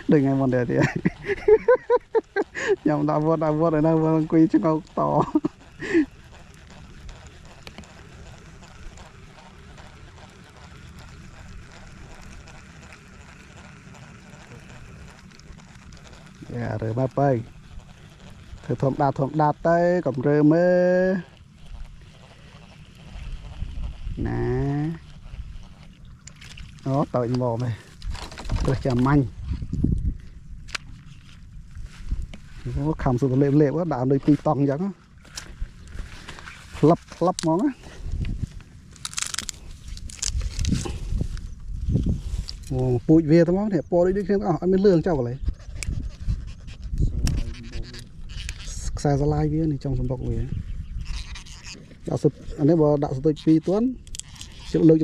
đừng ngay mòn đẹp thì nhầm đào vót ở đâu mà quy cho ngọc to rồi ba bay thử thom đạp tới cổng rơ mơ nè đó tội mồm này tôi chả manh nó khăm sự lệm lệm quá đảo nơi pi tong giống á lấp món á bụi về tao món thì po đi xem anh mới lương cháu lại xa ra lai với này trong sân bọc về đạo sụp anh ấy bảo đạo sụp pi tuấn chịu lực